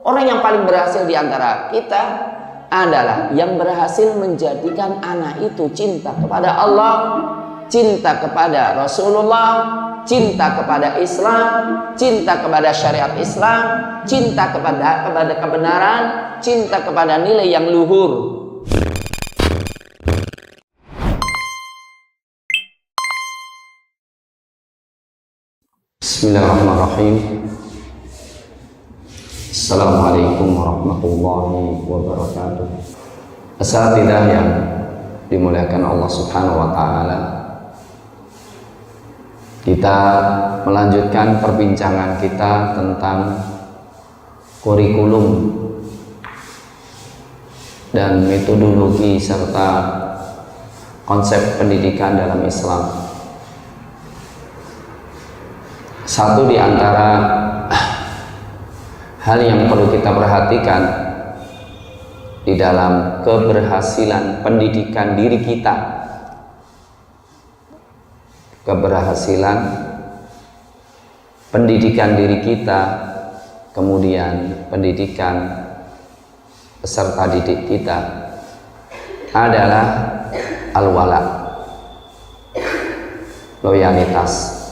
Orang yang paling berhasil di antara kita adalah yang berhasil menjadikan anak itu cinta kepada Allah, cinta kepada Rasulullah, cinta kepada Islam, cinta kepada syariat Islam, cinta kepada kebenaran, cinta kepada nilai yang luhur. Bismillahirrahmanirrahim. Assalamualaikum warahmatullahi wabarakatuh. Asatidzah yang dimuliakan Allah Subhanahu wa taala, kita melanjutkan perbincangan kita tentang kurikulum dan metodologi serta konsep pendidikan dalam Islam. Satu di antara hal yang perlu kita perhatikan di dalam keberhasilan pendidikan diri kita, keberhasilan pendidikan diri kita, kemudian pendidikan peserta didik kita adalah al-wala, loyalitas,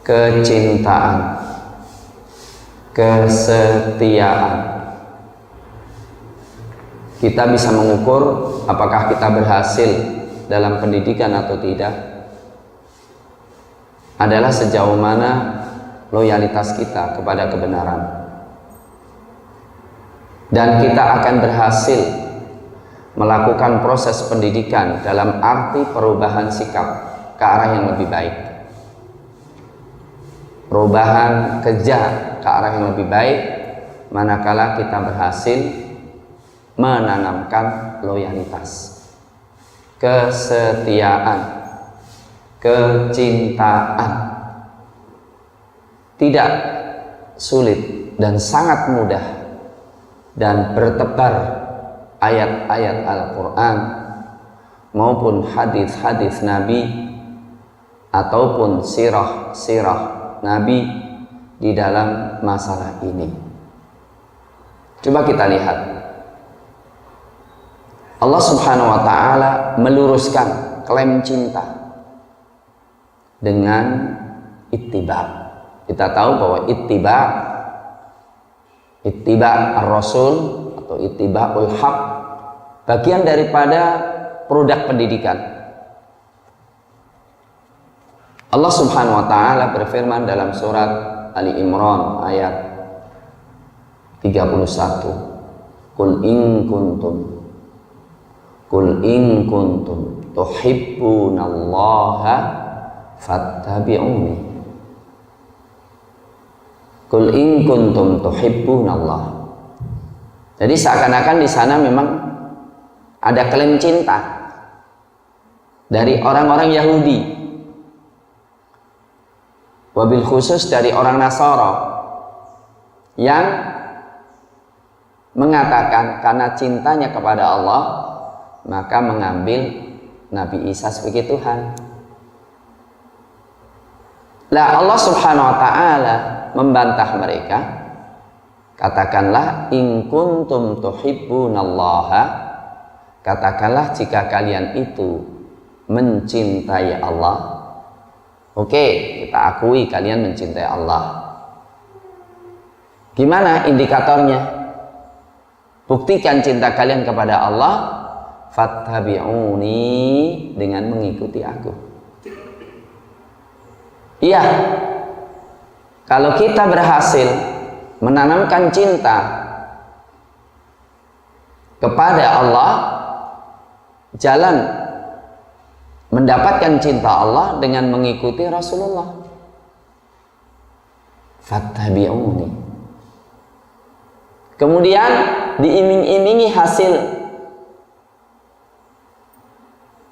kecintaan, kesetiaan. Kita bisa mengukur apakah kita berhasil dalam pendidikan atau tidak adalah sejauh mana loyalitas kita kepada kebenaran, dan kita akan berhasil melakukan proses pendidikan dalam arti perubahan sikap ke arah yang lebih baik, perubahan kerja ke arah yang lebih baik, manakala kita berhasil menanamkan loyalitas, kesetiaan, kecintaan. Tidak sulit dan sangat mudah dan bertebar ayat-ayat Al-Quran maupun hadis-hadis Nabi ataupun sirah-sirah Nabi di dalam masalah ini. Coba kita lihat, Allah Subhanahu wa ta'ala meluruskan klaim cinta dengan ittiba. Kita tahu bahwa ittiba ar-rasul atau ittiba'ul haq bagian daripada produk pendidikan. Allah Subhanahu wa ta'ala berfirman dalam surat Ali Imran ayat 31, Qul in kuntum tuhibbunallaha fattabi'uni. Qul in kuntum tuhibbunallah. Jadi seakan-akan di sana memang ada klaim cinta dari orang-orang Yahudi, wabil khusus dari orang Nasara yang mengatakan karena cintanya kepada Allah maka mengambil Nabi Isa sebagai Tuhan. Lah Allah Subhanahu wa ta'ala membantah mereka, katakanlah in kuntum tuhibbunallaha, katakanlah jika kalian itu mencintai Allah. Oke, kita akui kalian mencintai Allah. Gimana indikatornya? Buktikan cinta kalian kepada Allah, fattabi'uni, dengan mengikuti aku. Iya, kalau kita berhasil menanamkan cinta kepada Allah, jalan mendapatkan cinta Allah dengan mengikuti Rasulullah. Fattabi'uni. Kemudian diiming-imingi hasil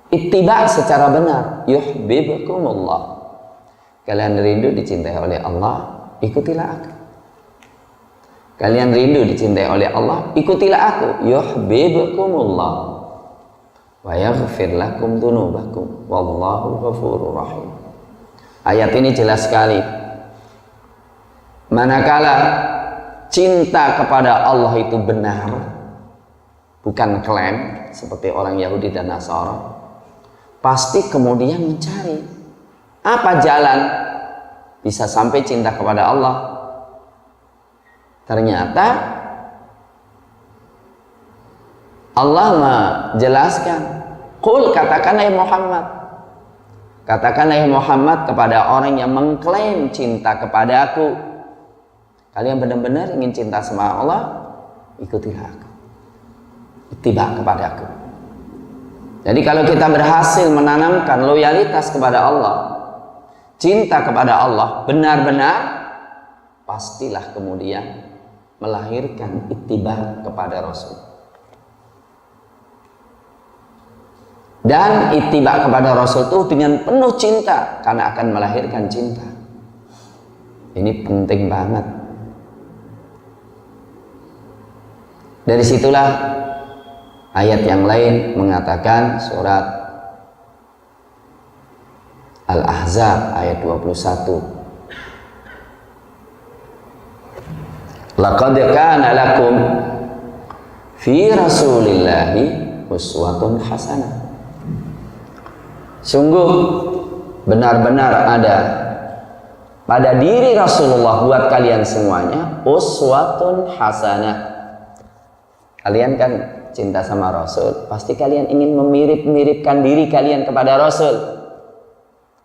ittiba secara benar. Yuhibbukumullah. Kalian rindu dicintai oleh Allah, ikutilah aku. Kalian rindu dicintai oleh Allah, ikutilah aku. Yuhibbukumullah wa yaghfir lakum dzunubakum wallahu ghafurur rahim. Ayat ini jelas sekali. Manakala cinta kepada Allah itu benar, bukan klaim seperti orang Yahudi dan Nasara, pasti kemudian mencari apa jalan bisa sampai cinta kepada Allah. Ternyata Allah menjelaskan, qul, katakanlah Muhammad, katakanlah Muhammad kepada orang yang mengklaim cinta kepada aku, kalian benar-benar ingin cinta sama Allah, ikutilah aku, ittiba kepada aku. Jadi kalau kita berhasil menanamkan loyalitas kepada Allah, cinta kepada Allah benar-benar, pastilah kemudian melahirkan ittiba kepada Rasul. Dan ittiba kepada Rasul itu dengan penuh cinta, karena akan melahirkan cinta. Ini penting banget. Dari situlah ayat yang lain mengatakan, surat Al-Ahzab ayat 21. Laqad kana lakum fi Rasulillahi uswatun hasanah. Sungguh benar-benar ada pada diri Rasulullah buat kalian semuanya uswatun hasanah. Kalian kan cinta sama Rasul, pasti kalian ingin memirip-miripkan diri kalian kepada Rasul.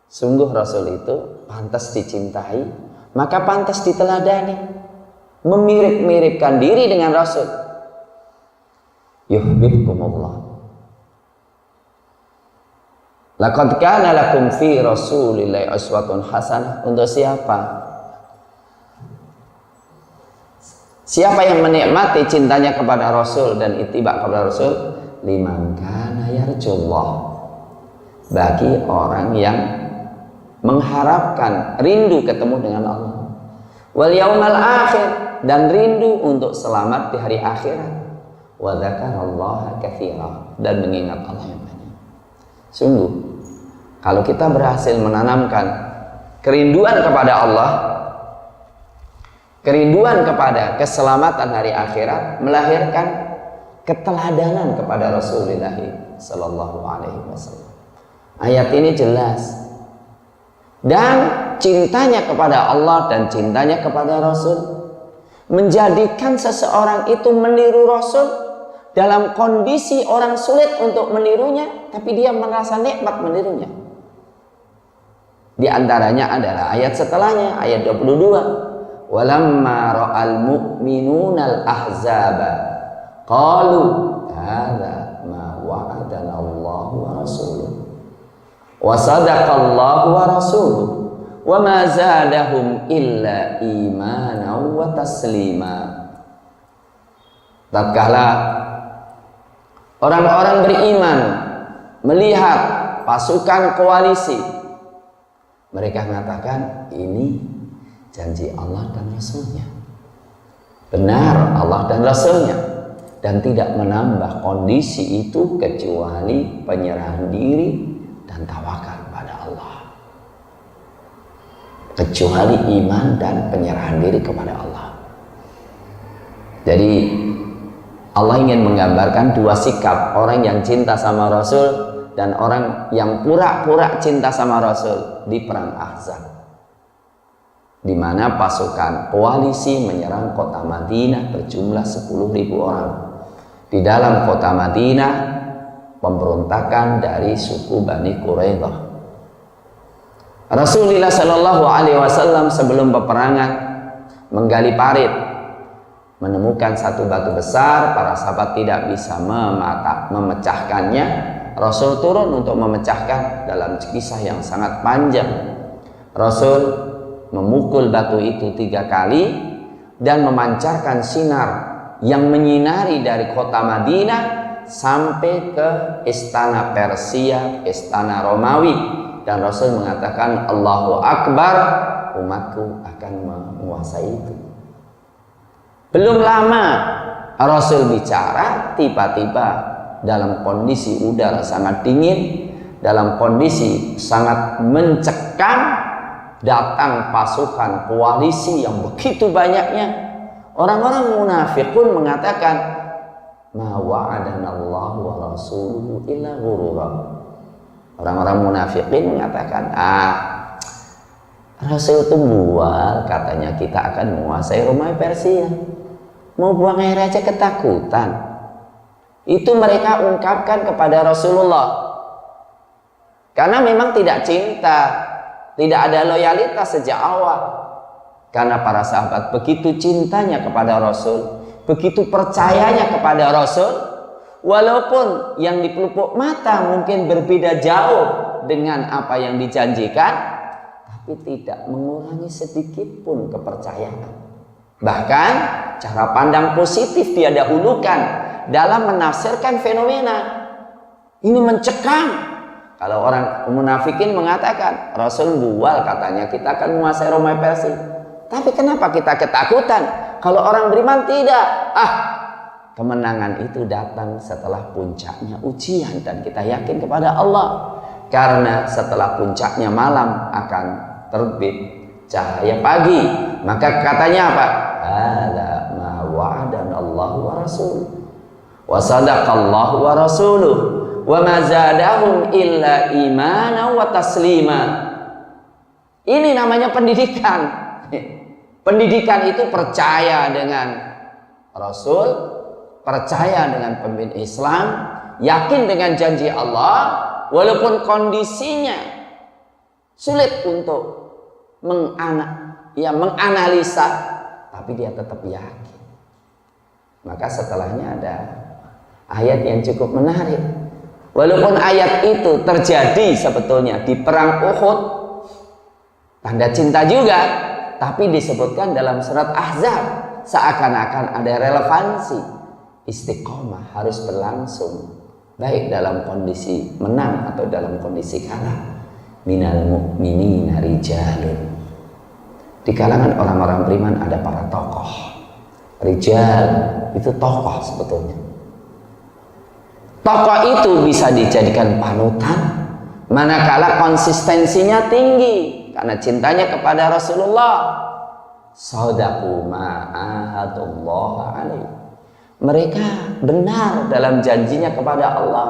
Sungguh Rasul itu pantas dicintai, maka pantas diteladani. Memirip-miripkan diri dengan Rasul. Yuhibbukumullah. Laqad kana lakum fi Rasulillahi uswatun hasanah. Untuk siapa? Siapa yang menikmati cintanya kepada Rasul dan ittiba kepada Rasul? Liman kana yarjullah. Bagi orang yang mengharapkan, rindu ketemu dengan Allah. Wal yaumal akhir, dan rindu untuk selamat di hari akhirat. Wa dzakarallaha katsira, dan mengingat Allah yang banyak. Sungguh, kalau kita berhasil menanamkan kerinduan kepada Allah, kerinduan kepada keselamatan hari akhirat, melahirkan keteladanan kepada Rasulullah sallallahu alaihi wasallam. Ayat ini jelas. Dan cintanya kepada Allah dan cintanya kepada Rasul menjadikan seseorang itu meniru Rasul dalam kondisi orang sulit untuk menirunya, tapi dia merasa nikmat menirunya. Di antaranya adalah ayat setelahnya, ayat 22. Walamma ra'al mu'minunal ahzaba qalu hadza ma wa'adana Allah wa rasuluh wa sadaqallahu wa rasuluh wa ma zadahum illa imanan wa taslima. Tatkala orang-orang beriman melihat pasukan koalisi, mereka mengatakan ini janji Allah dan Rasulnya, benar Allah dan Rasulnya, dan tidak menambah kondisi itu kecuali penyerahan diri dan tawakal pada Allah, kecuali iman dan penyerahan diri kepada Allah. Jadi Allah ingin menggambarkan dua sikap orang yang cinta sama Rasul dan orang yang pura-pura cinta sama Rasul di perang Ahzab, di mana pasukan koalisi menyerang kota Madinah berjumlah 10.000 orang. Di dalam kota Madinah pemberontakan dari suku Bani Quraidah. Rasulullah Shallallahu Alaihi Wasallam sebelum peperangan menggali parit, menemukan satu batu besar. Para sahabat tidak bisa memecahkannya. Rasul turun untuk memecahkan. Dalam kisah yang sangat panjang, Rasul memukul batu itu 3 kali dan memancarkan sinar yang menyinari dari kota Madinah sampai ke istana Persia, istana Romawi, dan Rasul mengatakan Allahu Akbar, umatku akan menguasai itu. Belum lama Rasul bicara, tiba-tiba dalam kondisi udara sangat dingin, dalam kondisi sangat mencekam, datang pasukan koalisi yang begitu banyaknya Orang-orang munafik pun mengatakan, ma wa'adana Allah wa rasuluhu illa ghurura. Orang-orang munafikin mengatakan, Rasul itu bual, katanya kita akan menguasai Romawi Persia. Mau buang air aja ketakutan. Itu mereka ungkapkan kepada Rasulullah. Karena memang tidak cinta, tidak ada loyalitas sejak awal. Karena para sahabat begitu cintanya kepada Rasul, begitu percayanya kepada Rasul, walaupun yang di pelupuk mata mungkin berbeda jauh dengan apa yang dijanjikan, tapi tidak mengurangi sedikit pun kepercayaan. Bahkan cara pandang positif dia dahulukan dalam menafsirkan fenomena. Ini mencekam. Kalau orang munafikin mengatakan Rasul bual, katanya kita akan menguasai Romawi Persia. Tapi kenapa kita ketakutan? Kalau orang beriman tidak. Kemenangan itu datang setelah puncaknya ujian, dan kita yakin kepada Allah. Karena setelah puncaknya malam akan terbit cahaya pagi. Maka katanya apa? Hadza ma wa'adana Allah wa rasuluh wa sadaqallahu wa rasuluh wa ma zadahum illa imana wa taslima. Ini namanya pendidikan. Pendidikan itu percaya dengan Rasul, percaya dengan pemimpin Islam, yakin dengan janji Allah, walaupun kondisinya sulit untuk menganalisa, tapi dia tetap yakin. Maka setelahnya ada ayat yang cukup menarik. Walaupun ayat itu terjadi sebetulnya di perang Uhud, tanda cinta juga, tapi disebutkan dalam surat Ahzab, seakan-akan ada relevansi. Istiqomah harus berlangsung, baik dalam kondisi menang atau dalam kondisi kalah. Minal mu'minina rijalun. Di kalangan orang-orang beriman ada para tokoh. Rijal itu tokoh sebetulnya. Tokoh itu bisa dijadikan panutan manakala konsistensinya tinggi karena cintanya kepada Rasulullah. Sadaqu ma ahadullah alaihi. Mereka benar dalam janjinya kepada Allah.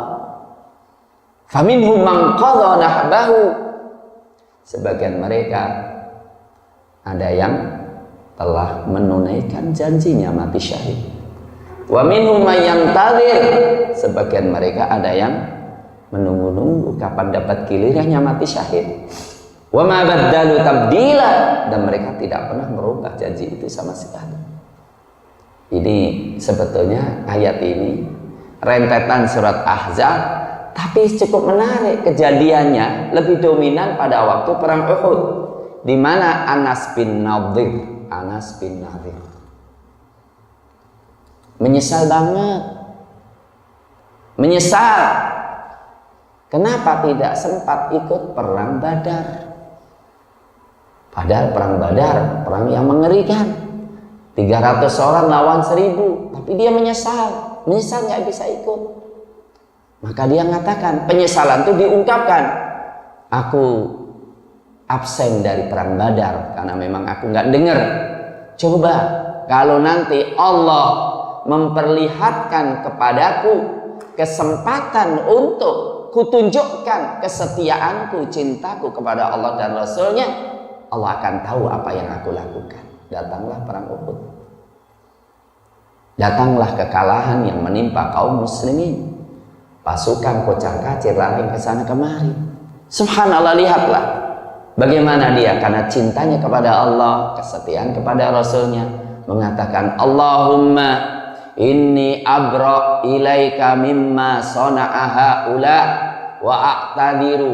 Faminhum man qadha nahbahu. Sebagian mereka ada yang telah menunaikan janjinya mati syahid. Wa minhum man yantazir. Sebagian mereka ada yang menunggu-nunggu kapan dapat gilirannya mati syahid. Wa ma baddalu tabdila, dan mereka tidak pernah merubah janji itu sama sekali. Ini sebetulnya ayat ini rentetan surat Ahzab, tapi cukup menarik kejadiannya, lebih dominan pada waktu perang Uhud, di mana Anas bin Nadir menyesal banget, menyesal kenapa tidak sempat ikut perang Badar. Padahal perang Badar, perang yang mengerikan, 300 orang lawan 1000, tapi dia menyesal nggak bisa ikut. Maka dia mengatakan, penyesalan itu diungkapkan, aku absen dari perang Badar karena memang aku nggak dengar. Coba kalau nanti Allah memperlihatkan kepadaku kesempatan untuk kutunjukkan kesetiaanku, cintaku kepada Allah dan Rasulnya, Allah akan tahu apa yang aku lakukan. Datanglah perang Uhud. Datanglah kekalahan yang menimpa kaum muslimin. Pasukan kocar-kacir lari ke sana kemari. Subhanallah, lihatlah bagaimana dia karena cintanya kepada Allah, kesetiaan kepada Rasulnya, mengatakan, Allahumma inni abra ilaika mimma sana'a haula wa a'tadiru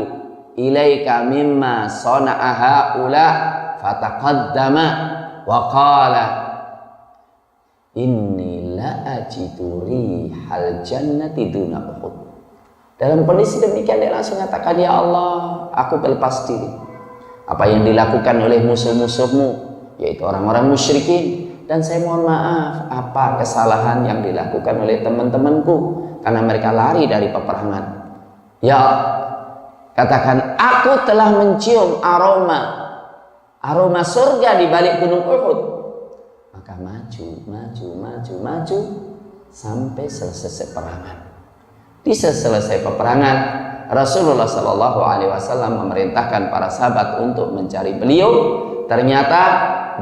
ilaika mimma sana'a haula. Fataqaddama wa qala inni la ajidu rihal jannati duna Uhud. Dalam kondisi demikian dia langsung mengatakan, ya Allah, aku berlepas diri apa yang dilakukan oleh musuh-musuhmu, yaitu orang-orang musyrikin, dan saya mohon maaf apa kesalahan yang dilakukan oleh teman-temanku karena mereka lari dari peperangan. Ya, katakan, aku telah mencium aroma surga di balik gunung Uhud. Maka maju sampai selesai peperangan. Di selesai peperangan, Rasulullah Shallallahu Alaihi Wasallam memerintahkan para sahabat untuk mencari beliau. Ternyata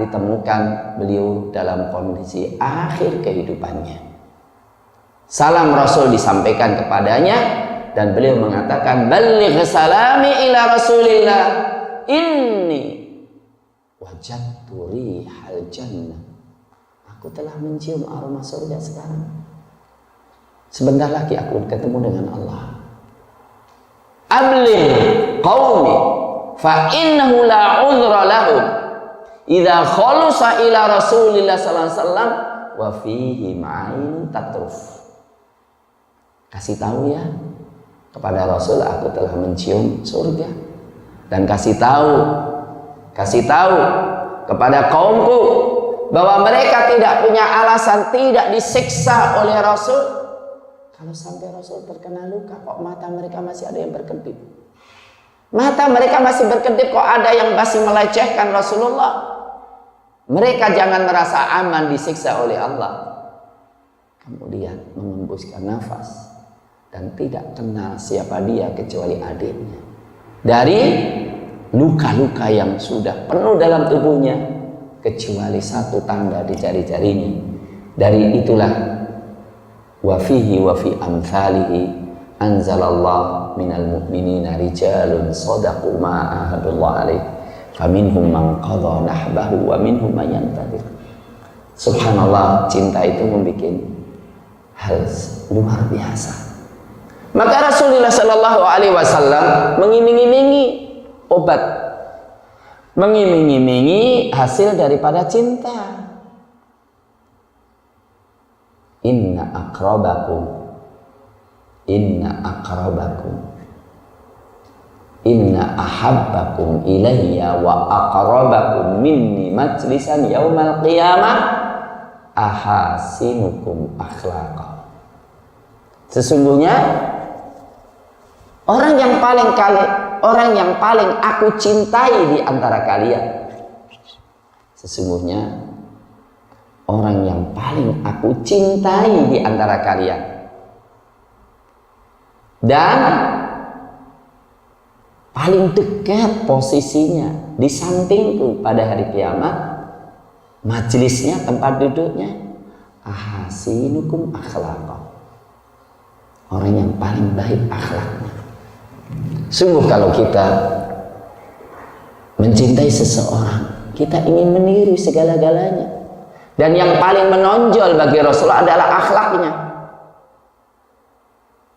ditemukan beliau dalam kondisi akhir kehidupannya. Salam Rasul disampaikan kepadanya dan beliau mengatakan, "Balligh salami ila Rasulillah, inni wajadtu rihal jannah." Aku telah mencium aroma surga sekarang. Sebentar lagi aku ketemu dengan Allah. Abligh qaumi fa innahu la udhra lahum idza khalusa ila Rasulillah sallallahu alaihi wasallam wa fihi ma'in tatruf. Kasih tahu ya kepada Rasul, aku telah mencium surga. Dan kasih tahu kepada kaumku bahwa mereka tidak punya alasan tidak disiksa oleh Rasul. Kalau sampai Rasul terkena luka, kok mata mereka masih ada yang berkedip? Mata mereka masih berkedip, kok ada yang masih melecehkan Rasulullah? Mereka jangan merasa aman disiksa oleh Allah. Kemudian mengembuskan nafas dan tidak kenal siapa dia kecuali adiknya. Dari luka-luka yang sudah penuh dalam tubuhnya, kecuali satu tanda di jari-jarinya. Dari itulah wa fihi wa fi amthalihi anzalallah minal mu'minina rijalun sadaqu ma ahadullah alaih faminhum man qadha nahbahu wa minhum man yantadir. Subhanallah, cinta itu membuat hal luar biasa. Maka Rasulullah Shallallahu Alaihi Wasallam mengiming-imingi obat, mengiming-imingi hasil daripada cinta. Inna akrabakum inna ahabbakum ilayya wa aqrabakum minni majlisan yaumal qiyamah ahasinukum akhlaqa. Sesungguhnya orang yang paling aku cintai di antara kalian, sesungguhnya orang yang paling aku cintai di antara kalian dan paling dekat posisinya di sampingku pada hari kiamat, majelisnya, tempat duduknya, ahasinukum akhlaqa, orang yang paling baik akhlaknya. Sungguh kalau kita mencintai seseorang, kita ingin meniru segala-galanya. Dan yang paling menonjol bagi Rasulullah adalah akhlaknya.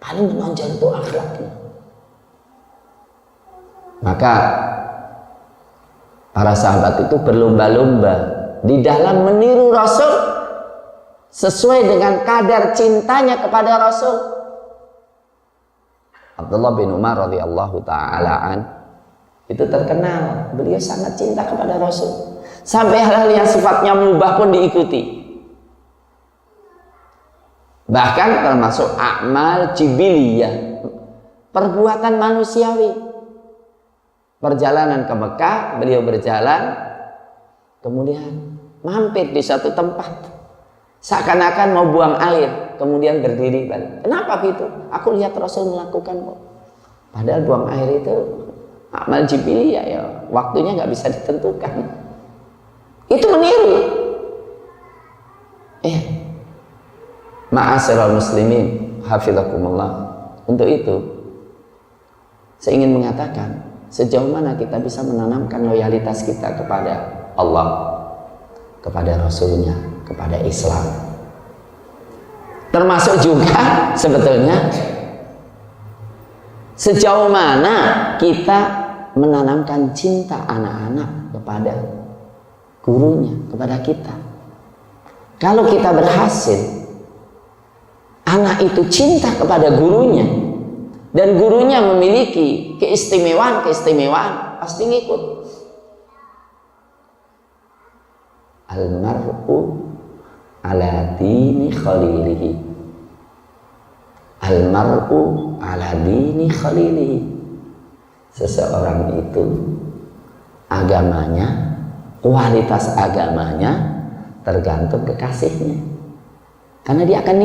Paling menonjol itu akhlaknya. Maka para sahabat itu berlomba-lomba di dalam meniru Rasul sesuai dengan kadar cintanya kepada Rasul. Abdullah bin Umar radhiyallahu ta'ala itu terkenal, beliau sangat cinta kepada Rasul. Sampai hal-hal yang sifatnya mubah pun diikuti. Bahkan termasuk amal jibiliyah, perbuatan manusiawi. Perjalanan ke Mekah, beliau berjalan, kemudian mampir di suatu tempat, seakan-akan mau buang air, kemudian berdiri balik. Kenapa gitu? Aku lihat Rasul melakukan kok. Padahal buang air itu amal jibiliyah ya, waktunya nggak bisa ditentukan. Itu meniru. Ma'asyiral muslimin, hafizakumullah. Untuk itu, saya ingin mengatakan, sejauh mana kita bisa menanamkan loyalitas kita kepada Allah, kepada Rasulnya, kepada Islam. Termasuk juga sebetulnya sejauh mana kita menanamkan cinta anak-anak kepada gurunya, kepada kita. Kalau kita berhasil, anak itu cinta kepada gurunya, dan gurunya memiliki keistimewaan, pasti ngikut. Almar'u ala dini khalilihi. Almar'u ala dini khalilihi. Seseorang itu agamanya, kualitas agamanya Tergantung kekasihnya. Karena dia akan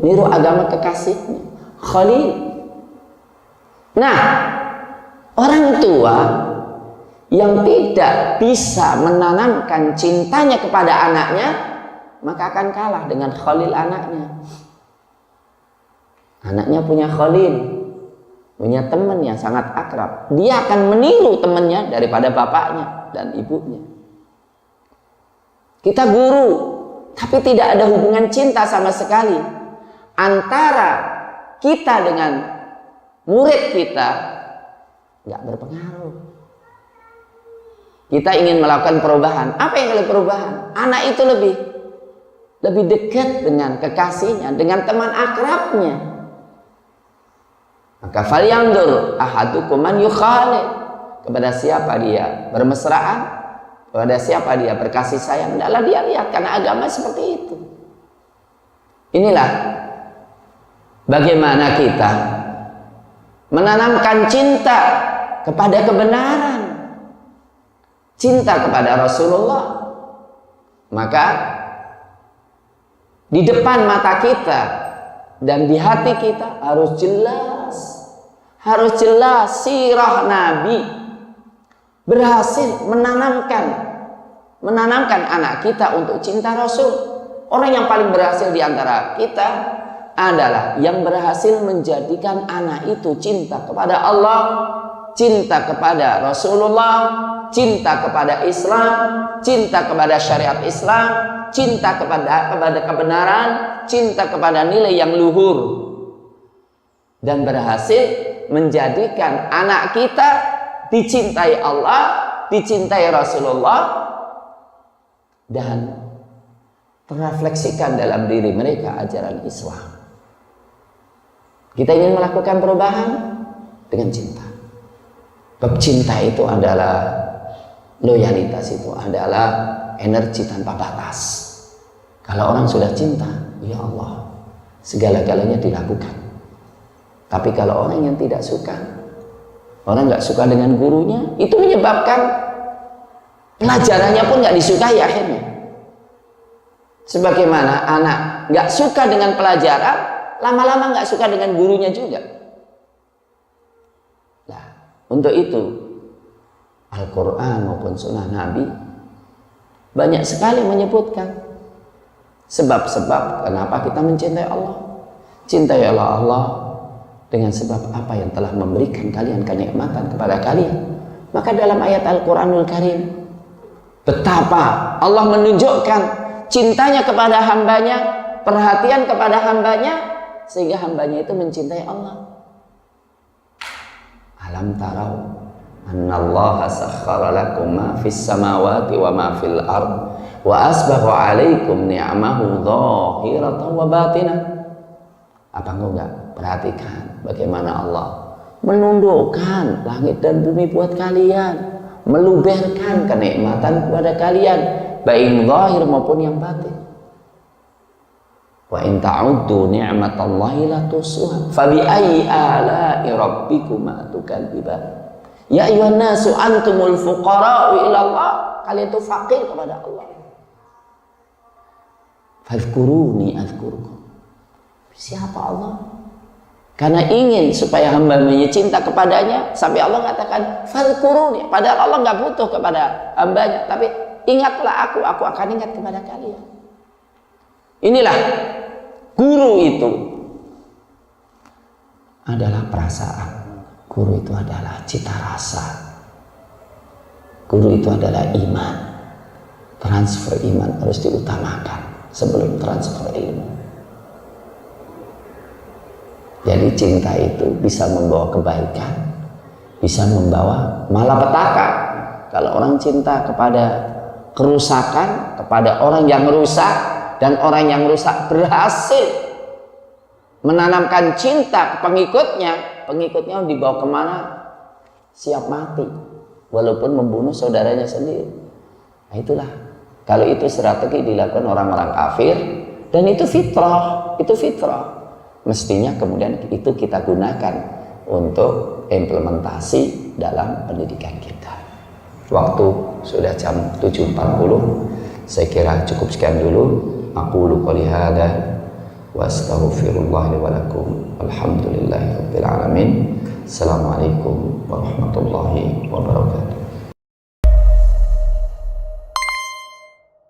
niru agama kekasihnya, Khalil. Nah, orang tua yang tidak bisa menanamkan cintanya kepada anaknya, maka akan kalah dengan Khalil anaknya. Anaknya punya Khalil, punya teman yang sangat akrab. Dia akan meniru temannya daripada bapaknya dan ibunya. Kita guru, tapi tidak ada hubungan cinta sama sekali antara kita dengan murid kita, nggak berpengaruh. Kita ingin melakukan perubahan. Apa yang kalian perubahan? Anak itu lebih dekat dengan kekasihnya, dengan teman akrabnya. Maka falyanzur ahadukum man yukhalil, kepada siapa dia bermesraan, kepada siapa dia berkasih sayang. Hendaklah dia lihat, karena agama seperti itu. Inilah bagaimana kita menanamkan cinta kepada kebenaran, cinta kepada Rasulullah. Maka di depan mata kita dan di hati kita harus jelas sirah Nabi berhasil menanamkan anak kita untuk cinta Rasul. Orang yang paling berhasil di antara kita adalah yang berhasil menjadikan anak itu cinta kepada Allah, cinta kepada Rasulullah, cinta kepada Islam, cinta kepada syariat Islam, cinta kepada kebenaran, cinta kepada nilai yang luhur, dan berhasil menjadikan anak kita dicintai Allah, dicintai Rasulullah, dan terrefleksikan dalam diri mereka ajaran Islam. Kita ingin melakukan perubahan dengan cinta. Bab cinta itu adalah loyalitas, itu adalah energi tanpa batas. Kalau orang sudah cinta, ya Allah, segala-galanya dilakukan. Tapi kalau orang yang tidak suka, orang nggak suka dengan gurunya, itu menyebabkan pelajarannya pun nggak disukai akhirnya. Sebagaimana anak nggak suka dengan pelajaran, lama-lama nggak suka dengan gurunya juga. Nah, untuk itu Al-Quran maupun Sunnah Nabi banyak sekali menyebutkan sebab-sebab kenapa kita mencintai Allah. Cintailah Allah dengan sebab apa yang telah memberikan kalian kenikmatan kepada kalian. Maka dalam ayat Al-Quranul Karim, betapa Allah menunjukkan cintanya kepada hambanya, perhatian kepada hambanya, sehingga hambanya itu mencintai Allah. Alam tarau annallaha sakhkhara lakum ma fis samawati wa ma fil ard wa asbagha alaikum ni'amahu dhahiratan wa batinah. Apa engkau enggak perhatikan bagaimana Allah menundukkan langit dan bumi buat kalian, meluberkan kenikmatan kepada kalian, baik zahir maupun yang batin. Wa in ta'uddu ni'matallahi la tuhsuha fa bi ayyi ala'i rabbikuma tukadziban. Ya ayyuhan nasu antumul fuqara'u ila Allah, kalian itu fakir kepada Allah. Fadhkuruni adzkurkum. Siapa Allah? Karena ingin supaya hamba-hambanya cinta kepadanya, sampai Allah katakan fadhkuruni, padahal Allah nggak butuh kepada hambanya, tapi ingatlah aku akan ingat kepada kalian. Inilah guru itu adalah perasaan, guru itu adalah cita rasa, guru itu adalah iman. Transfer iman harus diutamakan sebelum transfer ilmu. Jadi cinta itu bisa membawa kebaikan, bisa membawa malapetaka. Kalau orang cinta kepada kerusakan, kepada orang yang rusak, dan orang yang rusak berhasil menanamkan cinta ke pengikutnya dibawa kemana? Siap mati, walaupun membunuh saudaranya sendiri. Nah itulah, kalau itu strategi dilakukan orang-orang kafir, dan itu fitrah, mestinya kemudian itu kita gunakan untuk implementasi dalam pendidikan kita. Waktu sudah jam 7.40, Saya kira cukup sekian dulu. Aqulu qouli hadza wa astaghfirullah li wa lakum. Alhamdulillahirabbil alamin. Assalamualaikum warahmatullahi wabarakatuh.